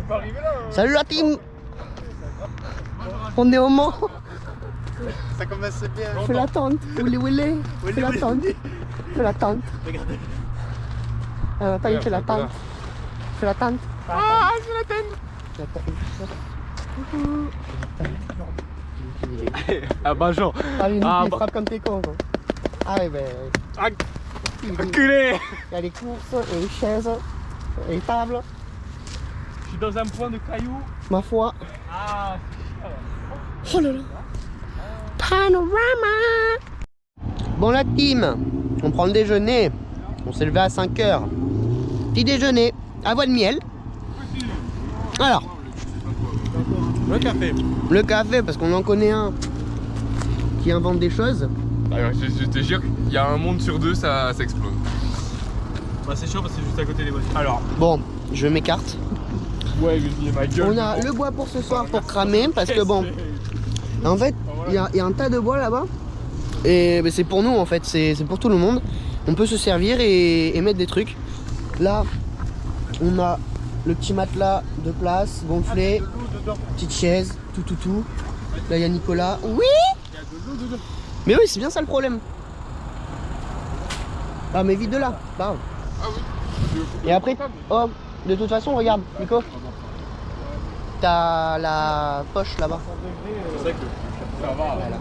pas arriver là. Salut la team. On est au Mans. Ça commence bien. Fais la tente. Willy Willy. Fais la tente. Fais la tente. Attends, il fait la tente. Fais la tente. Ah, c'est la tête. Ah Benjo. Ah, il frappe comme t'es con. Ah ouais, ben. Enculé. Il y a les courses, et les chaises, et les tables. Je suis dans un point de cailloux. Ma foi. Ah, Oh là là. Panorama. Bon la team, on prend le déjeuner. On s'est levé à 5 h. Petit déjeuner, à voix de miel. Alors. le café. Le café, parce qu'on en connaît un qui invente des choses. Je te jure qu'il y a un monde sur deux, ça explose. Bah c'est chaud parce que c'est juste à côté des voitures. Alors, Bon, je m'écarte. ouais, je ma gueule. On a le bois pour ce soir pour cramer, parce que bon, en fait, il y a un tas de bois là-bas. Et c'est pour nous en fait, c'est pour tout le monde. On peut se servir et mettre des trucs. Là, on a le petit matelas de place, gonflé, petite chaise, tout. Là, il y a Nicolas. Oui. Mais oui, c'est bien ça le problème. Ah, mais vide de là. Bah. Ah oui. Et après, oh, de toute façon, regarde, Nico. T'as la poche là-bas. C'est ça que ça va. Voilà.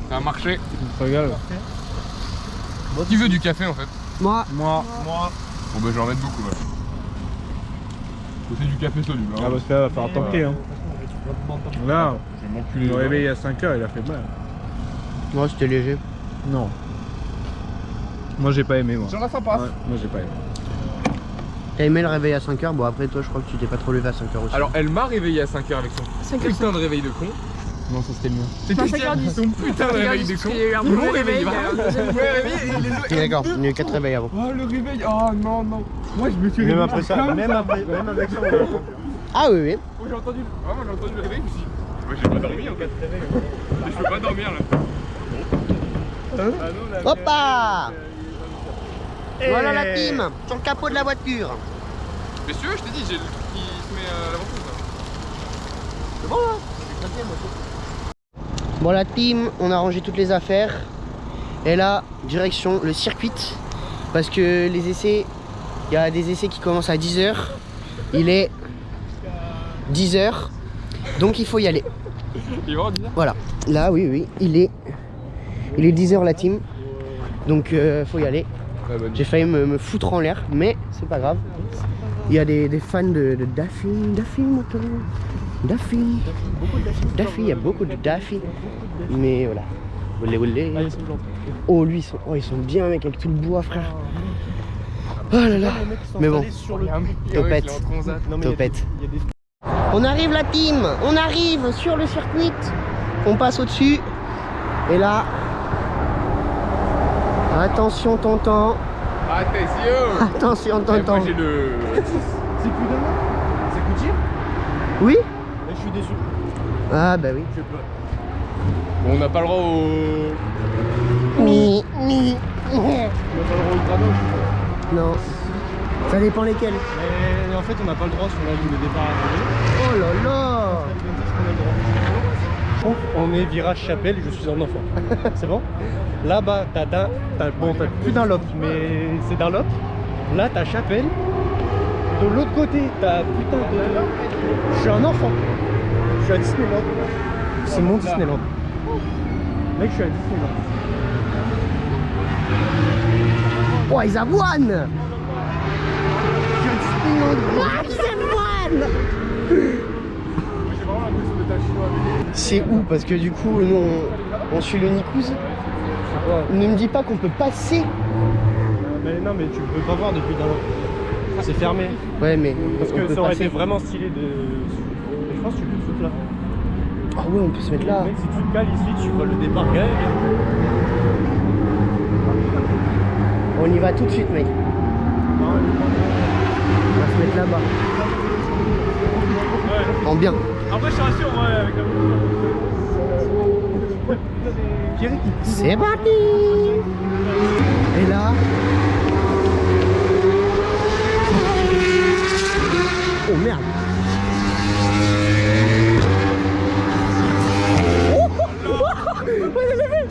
Ça a marché. Regarde. Qui veut du café en fait? Moi. Moi. Bon bah je vais en mettre beaucoup là. C'est du café soluble. Ah bah ça va faire tanker hein. Là, Je vais m'enculer. je me réveille à 5 h, il a fait mal. Moi, c'était léger. Non. Moi j'ai pas aimé moi. J'en ai sympa. Ouais, moi j'ai pas aimé. T'as aimé le réveil à 5 h? Bon, après, toi, je crois que tu t'es pas trop levé à 5 h aussi. Alors elle m'a réveillé à 5 h avec son putain de réveil de con. Non, ça c'était mieux. C'était son putain de réveil de con. Il y a eu un Ils m'ont premier réveil, réveillé. il y a eu un deuxième Ouais, réveillé et les autres. D'accord, il y a eu 4 réveils avant. Oh le réveil, oh non. Moi je me suis réveillé. Même après ça, même avec ça, on l'a entendu. Ah oui, oui. Oh, j'ai entendu. Vraiment j'ai entendu le réveil, je me suis dit. Moi j'ai pas dormi en fait. Je peux pas dormir là. Hoppa. Voilà la team, sur le capot de la voiture. Messieurs, je t'ai dit, j'ai le truc qui se met à l'avant-pousse là. C'est bon là. Bon la team, on a rangé toutes les affaires. Et là, direction le circuit. Parce que les essais, il y a des essais qui commencent à 10 h. Il est 10 h. Donc il faut y aller. Il va en dire. Voilà. Là, oui, il est 10 h la team. Donc faut y aller. Ah, bonne J'ai failli me foutre en l'air, mais c'est pas grave. Il y a des fans de Daffy Moto. Daffy, il y a beaucoup de Daffy. Mais voilà. Olé. Oh, lui, ils sont bien, mec, avec tout le bois, frère. Oh là là. Mais bon, topette. Topette. On arrive la team, on arrive sur le circuit. On passe au-dessus. Et là, attention tonton. Attention Moi tonton. j'ai le. C'est plus demain? C'est Couture? Oui? Je suis déçu. Ah bah oui. Bon, on n'a pas le droit au. Mi. On n'a pas le droit au grano, je crois. Non. Ça dépend lesquels. Mais en fait, on n'a pas le droit sur la ligne de départ à Oh là là. On est virage Chapelle, je suis un enfant. C'est bon? Là-bas, t'as plus Dunlop, mais c'est Dunlop. Là, t'as Chapelle. De l'autre côté, t'as putain de. Je suis un enfant. Je suis à Disneyland. C'est mon Disneyland. Mec, je suis à Disneyland. Oh, ils avoinent. C'est où? Parce que du coup, nous, on suit le Nikouze. Ne me dis pas qu'on peut passer. Mais non, mais tu peux pas voir depuis Dunlop. C'est fermé. Ouais, mais Parce on que peut ça aurait passer. été vraiment stylé de. Je pense que tu peux te foutre là. Ah ouais, on peut se mettre là. Mec, si tu te cales ici, tu vois le départ grec. On y va tout de suite, mec. On va se mettre là-bas. Ouais. En bien. Après, je suis rassuré, ouais, avec la C'est parti. Et là, Oh merde. Ouais, j'ai vu.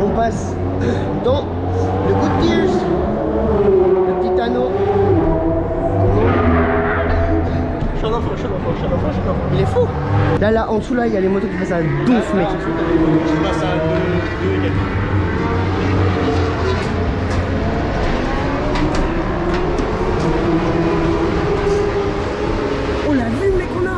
On passe dans le Good Gears, le petit anneau. Je suis un enfant. Il est fou. Là, en dessous, là, il y a les motos qui font ça d'ouf, mec. Je passe à 2 et 4. Oh, la vue, mec, on a.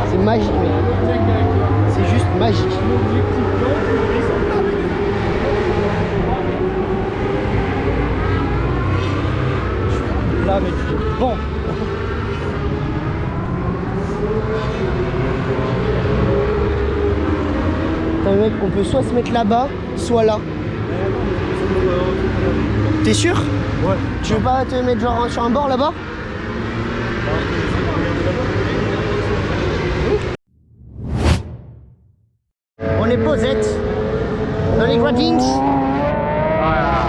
C'est magique, mec. C'est juste magique. Là, mec, bon. Attends, mec, on peut soit se mettre là-bas, soit là. T'es sûr? Ouais. Tu veux pas te mettre genre sur un bord là-bas? On est posette dans les gradings. Voilà.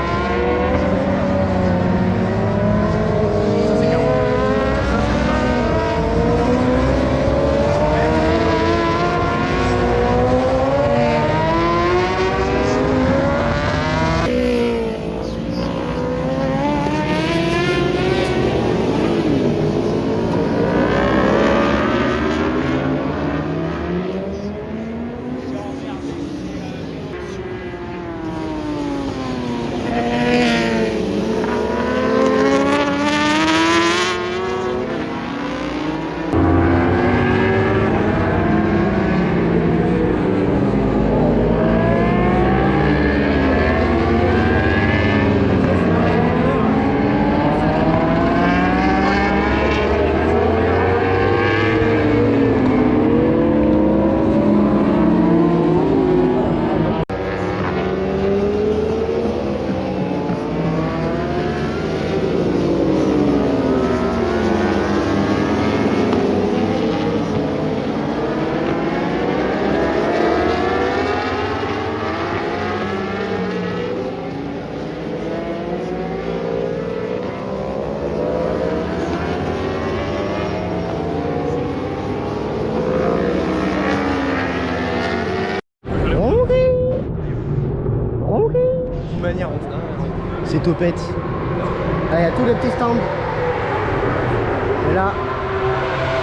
C'est topette. Là, il y a tous les petits stands. Et là,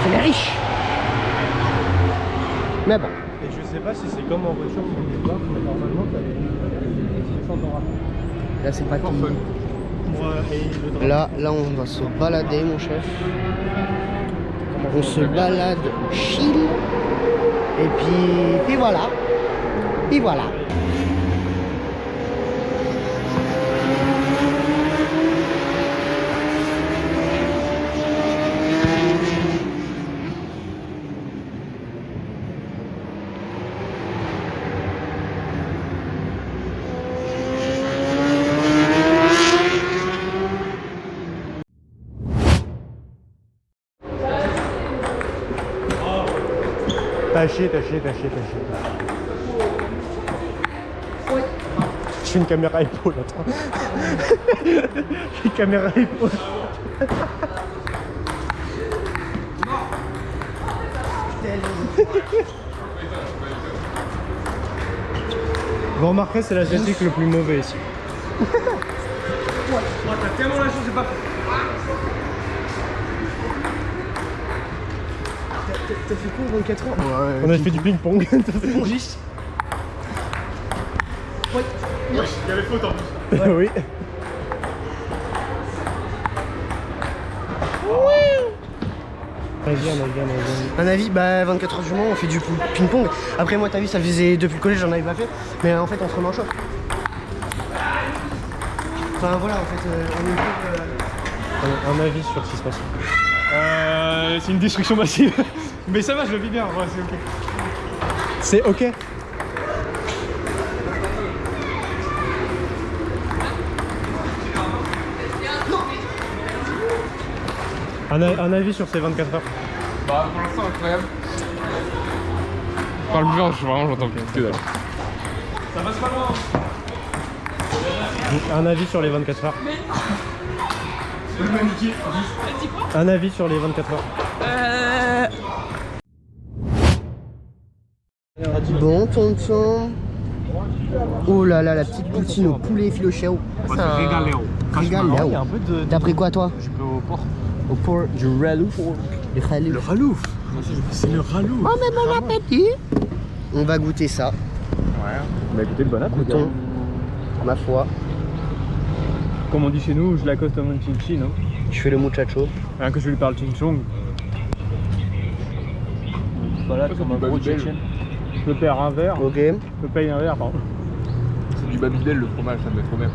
c'est les riches. Mais bon. Et je sais pas si c'est comme en voiture pour les parcs, mais normalement, t'as les stands en rapport. Là, c'est pas tout. Ouais, Là, on va se balader, mon chef. On se balade chill. Et puis voilà. Puis voilà. Tâchez. Je fais une caméra épaule, attends. Une caméra épaule. Vous remarquerez, c'est l'asiatique le plus mauvais ici. T'as tellement la chance, j'ai pas fait. T'as fait quoi 24 heures? Ouais. On a fait du ping-pong. Juste. Ouais, il y avait faute en plus. Oui. Un avis, bah 24 heures du Mans, on fait du ping-pong. Après moi t'as vu, ça faisait depuis le collège, j'en avais pas fait. Mais en fait on se remet en chaud. Enfin voilà, en fait on est Un avis sur ce qui se passe. C'est une destruction massive. Mais ça va, je le vis bien, ouais, c'est ok. C'est ok. Un avis sur ces 24 heures. Bah pour l'instant incroyable. Parle bien, vraiment j'entends que dalle. Ça passe pas loin. Un avis sur les 24 heures. Un avis sur les 24 heures. Bon tonton. Oh là là, la petite poutine au poulet filochero. C'est régaléo. Régaléo. Il y a un peu de... T'as pris quoi toi? J'ai pris au port. Au port du ralouf. Le ralouf. Le ralouf. C'est le ralouf. Oh mais bon appétit. On va goûter ça. Ouais. Bah écoutez, le bon appétit. Goûtons. Ma foi. Comme on dit chez nous, je l'accoste à mon chin-chin. Hein. Je fais le muchacho. Rien que je lui parle chin-chong. Voilà, comme un gros tchétchène. Je peux payer un verre. Ok. Je peux payer un verre, pardon. C'est du Babybel le fromage, ça me met trop bien.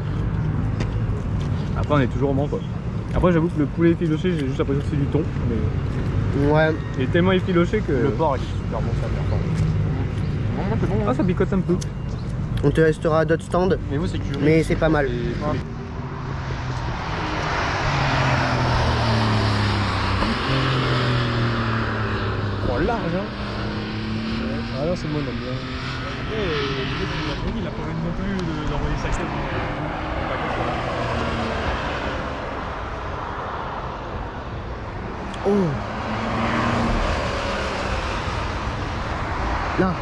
Après, on est toujours au Mans, quoi. Après, j'avoue que le poulet effiloché, j'ai juste l'impression que c'est du thon. Mais Ouais. il est tellement effiloché que. Le porc, il est super bon, ça merde. Vraiment, c'est bon. Ah, ça picote un peu. On te restera d'autres stands, Mais vous, c'est curieux. mais c'est pas mal. Oh, large, hein. Ah non, c'est moi, on aime bien. Il a pas envie non plus d'envoyer sa crème. Oh. Là.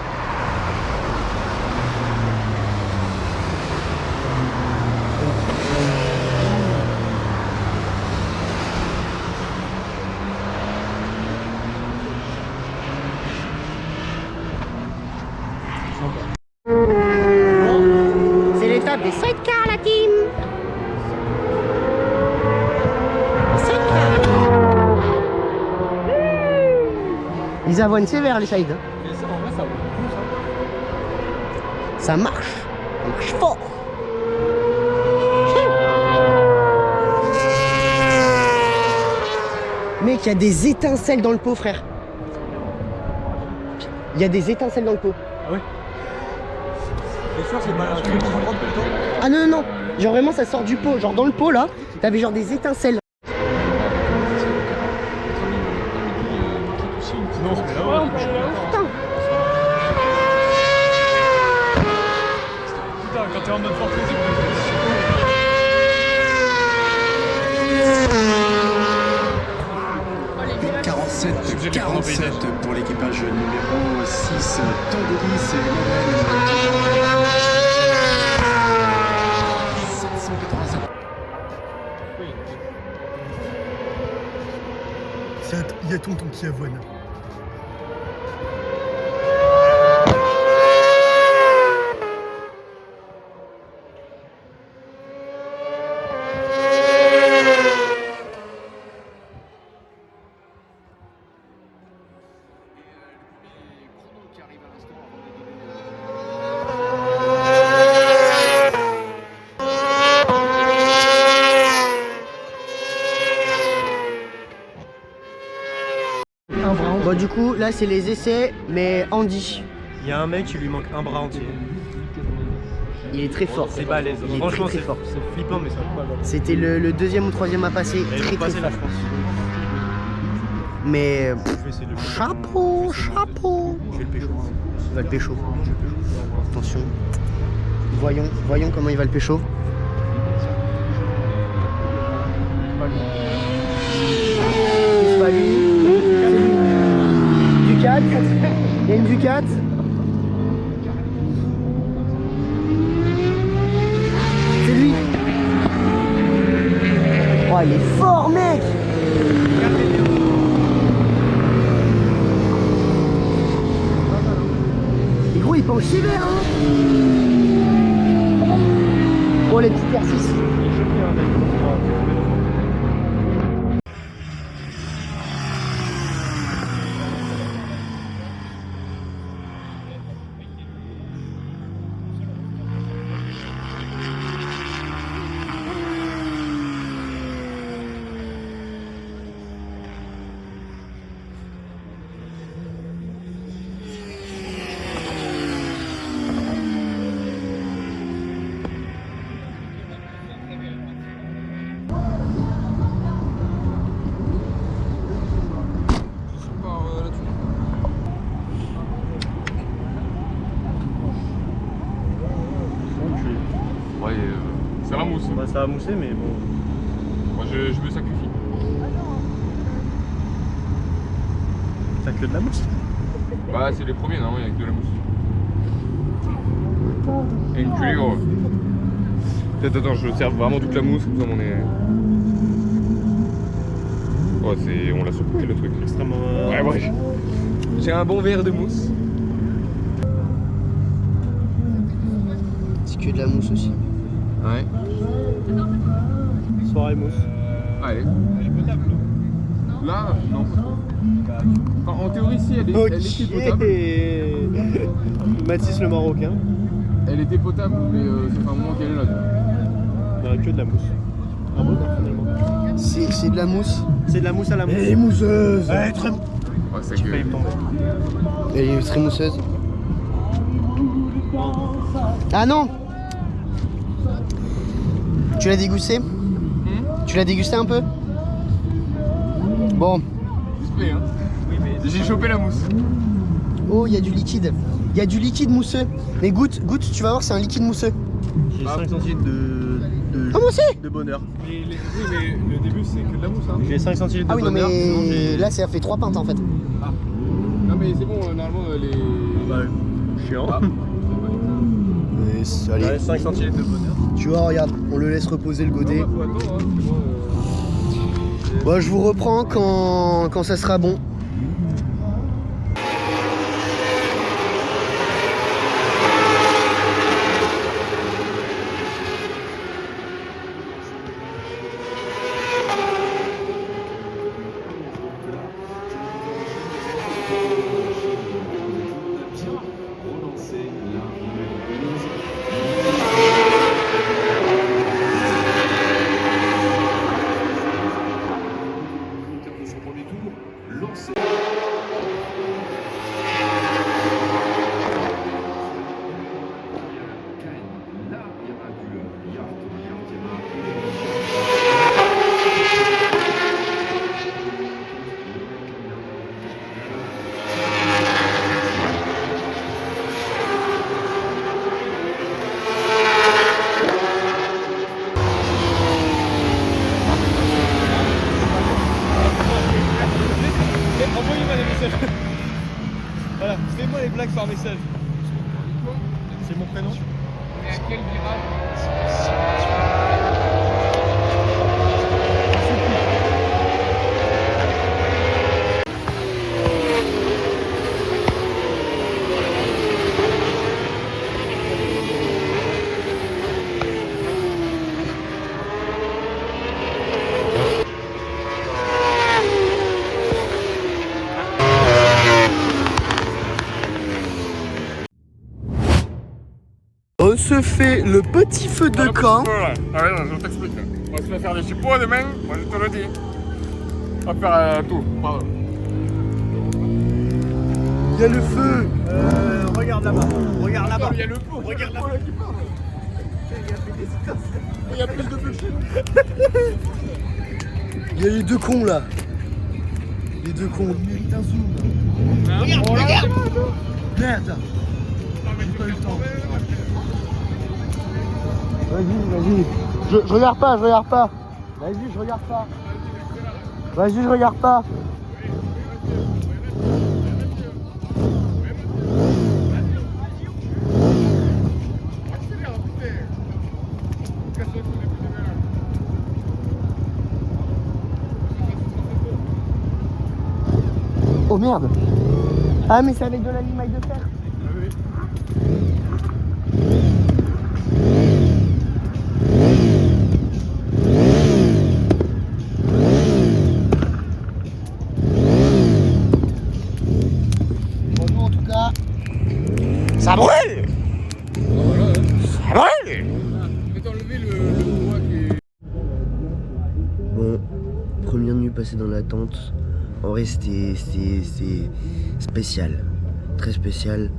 C'est l'étape des sidecars, la team. Ils avoinent sévère les sides. En vrai, ça vaut le coup, ça. Ça marche. Ça marche fort. Mec, il y a des étincelles dans le pot, frère. Il y a des étincelles dans le pot. T'es sûr, c'est pas un truc qui rentre plutôt? Ah non, non, non. Genre vraiment, ça sort du pot. Genre dans le pot, là, t'avais genre des étincelles. Sinon, on se met là-haut. Putain. Putain, quand t'es en mode forfait, 47 pour l'équipage numéro 6, Tandelis et Lorraine. 785. Il y a tonton qui avoine. Bon, du coup, là, c'est les essais, mais Andy, Il y a un mec qui lui manque un bras entier. il est très fort. C'est balèze. Il est Franchement, très, c'est très fort. C'est flippant, mais c'est incroyable. C'était le deuxième ou troisième à passer. Et Très, ils vont très passer là, fort. je pense. Mais Je vais essayer de le choper. chapeau, chapeau. Je vais le pécho. Il va le pécho. Attention. Voyons comment il va le pécho. C'est pas lui. C'est lui. Ducat. Il y a une Ducat. C'est lui. Oh, il est fort, mec. Et gros, il penche sévère, hein. Oh, les petits exercices. Ça va mousser, mais bon. Moi je me sacrifie. T'as que de la mousse. Bah c'est les premiers, non, il y a que de la mousse. Et une culée gros. Attends, je sers vraiment toute la mousse, comme ça on est... Oh, on l'a surpris le truc. Extrêmement. Ouais. J'ai un bon verre de mousse. C'est que de la mousse aussi. Ouais. Soirée mousse. Allez. Elle est potable l'eau. Là, non. En théorie, si, elle était potable. Mathis le Marocain. Elle était potable, mais ça fait un moment qu'elle est là. Il n'y a que de la mousse. Ah bon, finalement. C'est de la mousse. C'est de la mousse à la mousse. Elle est mousseuse. Ouais, très... Ouais, c'est Tu que... payes tomber. Elle est très mousseuse. Ah non. Tu l'as dégusté? Tu l'as dégusté un peu? Bon. Display, hein. Oui, mais j'ai chopé la mousse. Oh, il y a du liquide. Il y a du liquide mousseux. Mais goûte, tu vas voir, c'est un liquide mousseux. J'ai 5 centilitres de Ah, moi aussi. de bonheur. Oui, mais le début, c'est que de la mousse, hein. J'ai 5 centilitres Ah de oui, non, bonheur. sinon mais j'ai- là, ça fait 3 pintes en fait. Non, mais c'est bon, normalement, les... Bah, chiant. Ah. Allez, Ouais, 5 centilitres de bonheur. tu vois, regarde, on le laisse reposer le godet. Faut attendre, hein, parce que moi, Bon, je vous reprends quand ça sera bon. Envoyez-moi des messages. Voilà, fais-moi les blagues par message. C'est mon prénom. on est à quel virage? On se fait le petit feu de camp. Ah ouais, non, je t'explique. On va se faire des chipots demain, moi je te le dis. On va faire tout. Pardon. Il y a le feu. Regarde là-bas. Regarde là-bas. Il y a le pot, regarde là-bas qui parle. Il y a plus de feu. Il y a les deux cons là. Les deux cons. Regarde. Merde. Vas-y. Je regarde pas. Vas-y, je regarde pas. Vas-y, je regarde pas. Oh merde. Ah mais c'est avec de la limaille de fer. Bon nous en tout cas, ça brûle. Ça brûle. Je vais t'enlever le bois qui est... Bon, première nuit passée dans la tente. En vrai, c'était spécial, très spécial.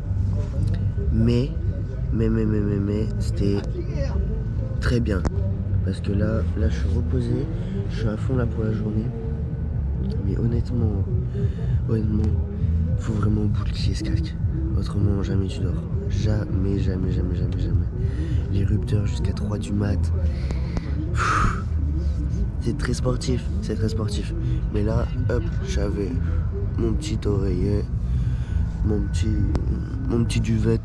Mais, c'était très bien. Parce que là, je suis reposé, je suis à fond là pour la journée. Mais honnêtement, faut vraiment boucler ce casque. Autrement, jamais tu dors. Jamais. Les rupteurs jusqu'à 3 du mat. C'est très sportif, c'est très sportif. Mais là, hop, j'avais mon petit oreiller, mon petit duvet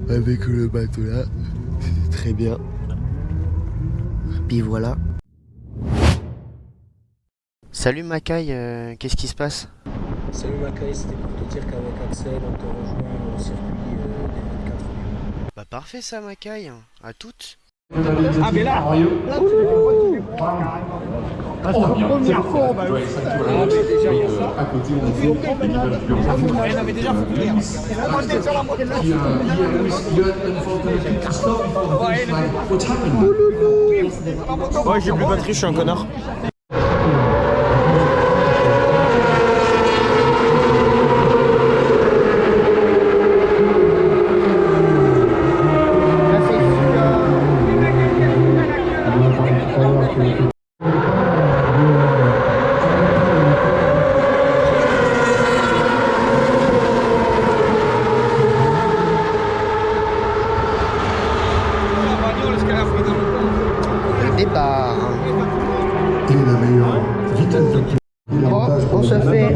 avec le bateau là. C'était très bien. Puis voilà. Salut Macaille, qu'est-ce qui se passe? Salut Macaï, c'était pour te dire qu'avec Axel, on te rejoint au circuit des 24 heures. Bah parfait ça Macaille, à toutes. Ah mais là, Première fois, bah oui. déjà il y a ça. À côté, on fait Elle avait déjà foutu. Ouais, j'ai plus de batterie, je suis un connard. Départ. Et la meilleure vitesse de tout. On se fait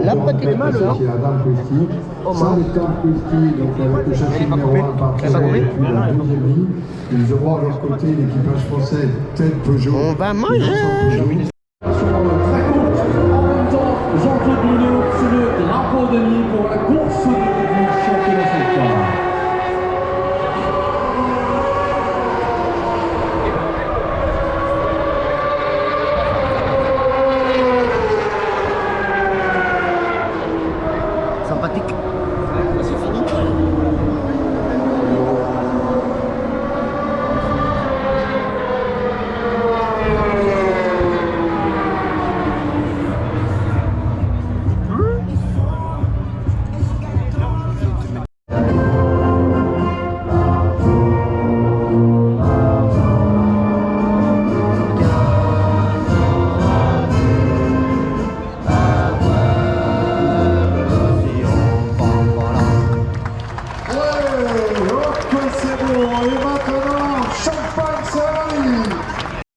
la petite maison. Qui est Adam Christie. Sans les Tom Christie, donc avec le châssis numéro 1 par puis la deuxième ligne. Ils auront à leur côté l'équipage français Ted Peugeot. On va manger. Très courte. En même temps, Jean-Claude Bruno sur le drapeau de nuit pour la course du championnat central. Sympathique.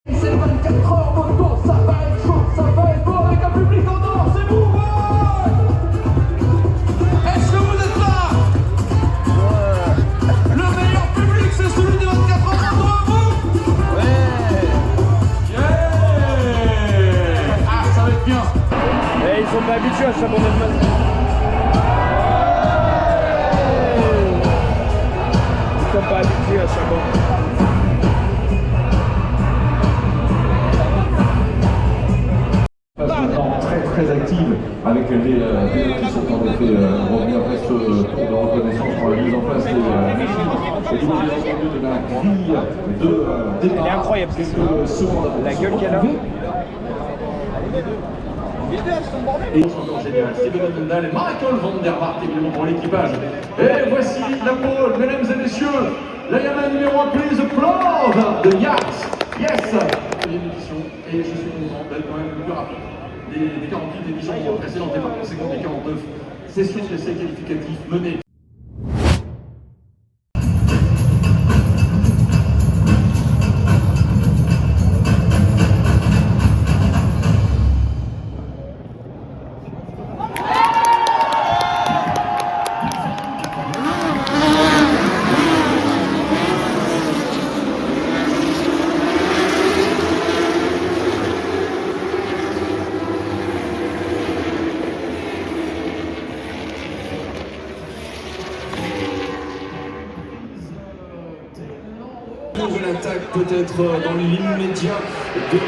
C'est 24 heures moto, ça va être chaud, ça va être beau avec un public en or, c'est vous, est-ce que vous êtes là? Le meilleur public, c'est celui des 24 heures moto à vous? Yeah. Ah, ça va être bien. Eh, ils sont pas habitués à ça, mon Edmond. Ils sont pas habitués à ça, bon. Très active avec les qui sont en effet revenus après ce tour de reconnaissance pour la mise en place des de la grille de départ. Elle est incroyable, c'est la gueule qu'elle a. Et au champion général, Steven Mundal et Michael van der Vaart évidemment pour l'équipage. Et voici la pole, mesdames et messieurs, la Yamaha numéro 1, please applaud de Yacht. Yes. Deuxième édition, et je suis content d'être quand même le plus rapide des 48 éditions précédentes et par conséquent des 49 sessions d'essais qualificatifs menées. Nouvelle attaque peut-être dans l'immédiat de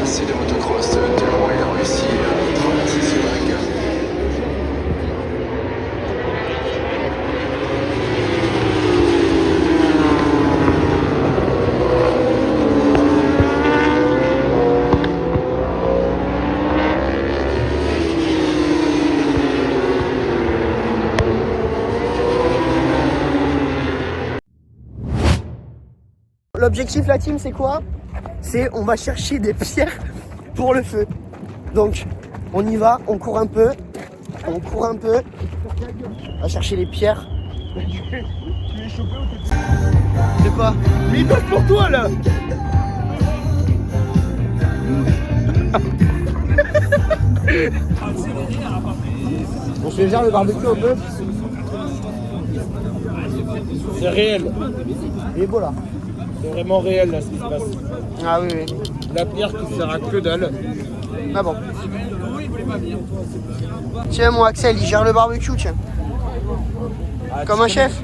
C'est de motocross de loin, il a réussi à traverser ce lac. l'objectif, la team, c'est quoi? C'est on va chercher des pierres pour le feu. Donc, on y va, on court un peu. On court un peu. On va chercher les pierres. Tu es chopé ou t'es... C'est quoi? Mais il passe pour toi là. On se fait faire le barbecue un peu. C'est réel. Il est beau là. C'est vraiment réel là ce qui se passe. Ah oui, oui. La pierre qui sert à que dalle. Ah bon. Tiens, mon Axel, il gère le barbecue, tiens. Comme un chef.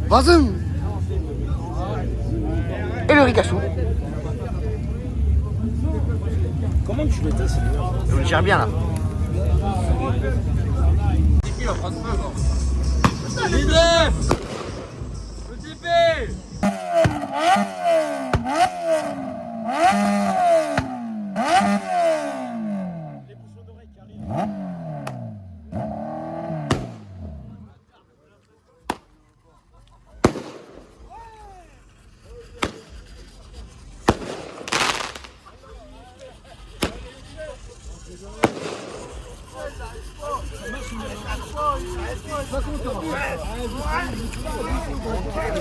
Vas-y. Et le ricassou. Comment tu fais ça? On le gère bien là.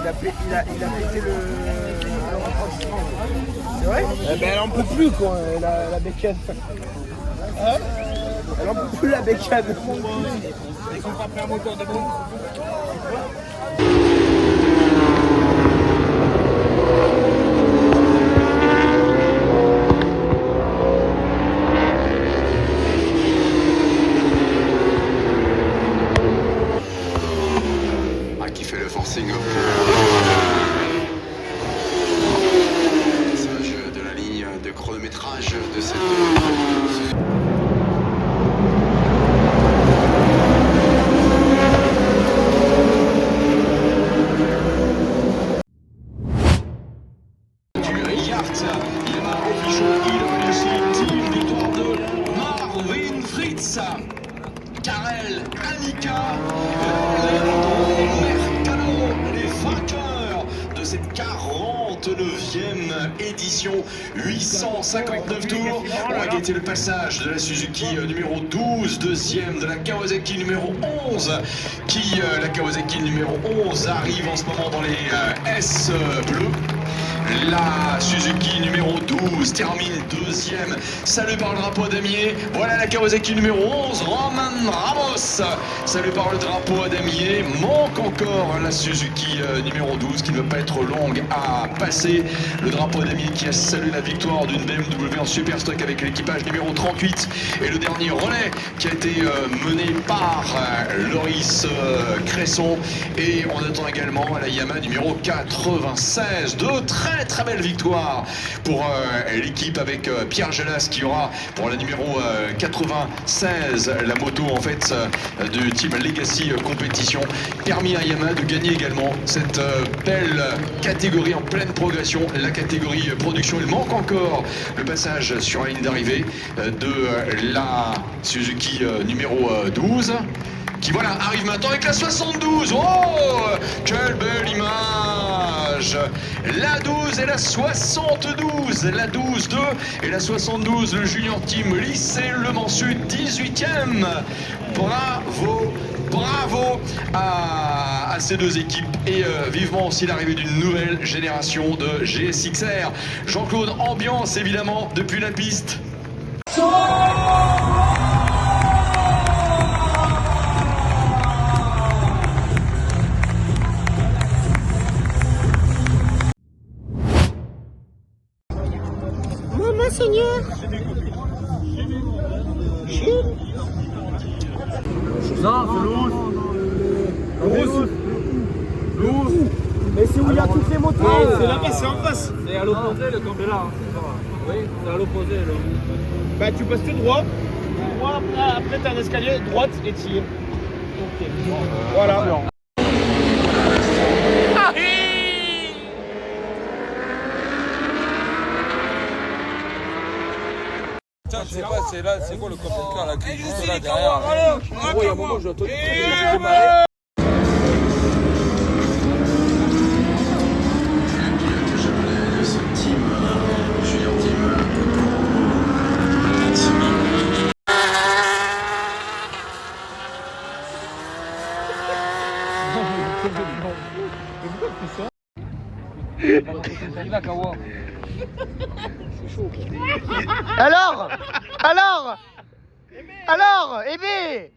Il a pété le... C'est vrai? Ben elle en peut plus quoi, la bécane. Hein? Elle en peut plus la bécane. Ils sont pas prêts à moteur de bombe. Qui fait le forcing pour passage de la ligne de chronométrage de cette... Yacht, il a réussi victoire de Marvin Fritz, Karel Annika, les vainqueurs de cette 49e édition, 859 tours. On va guetter le passage de la Suzuki numéro 12, deuxième de la Kawasaki numéro 11, la Kawasaki numéro 11 arrive en ce moment dans les S bleus. La Suzuki numéro 12 termine deuxième, salué par le drapeau damier. Voilà la Kawasaki numéro 11, Roman Ramos, salué par le drapeau damier. Manque encore la Suzuki numéro 12 qui ne va pas être longue à passer. Le drapeau damier qui a salué la victoire d'une BMW en super stock avec l'équipage numéro 38. Et le dernier relais qui a été mené par Loris Cresson. Et on attend également la Yamaha numéro 96. De très belle victoire pour l'équipe avec Pierre Gelas qui aura pour la numéro 96 la moto en fait de Team Legacy Compétition. Permis à Yamaha de gagner également cette belle catégorie en pleine progression, la catégorie production. Il manque encore le passage sur la ligne d'arrivée de la Suzuki numéro 12. Qui voilà arrive maintenant avec la 72. Oh, quelle belle image. La 12 et la 72. La 12-2 et la 72. Le junior team lycée Le Mans Sud 18e. Bravo. Bravo à ces deux équipes et vivement aussi l'arrivée d'une nouvelle génération de GSXR. Jean-Claude, ambiance évidemment depuis la piste. Seigneur. Non, c'est l'eau. Mais c'est où il y a toutes les motos. C'est là-bas, c'est en face. C'est à l'opposé, le camp est là. Oui, c'est à l'opposé. Bah tu passes tout droit. Après t'as un escalier, droite et tire. Ok. Voilà. Je sais pas, c'est là, c'est quoi le compétiteur là qui est juste là derrière. Il y a un moment où j'ai entendu. Alors, Aimé,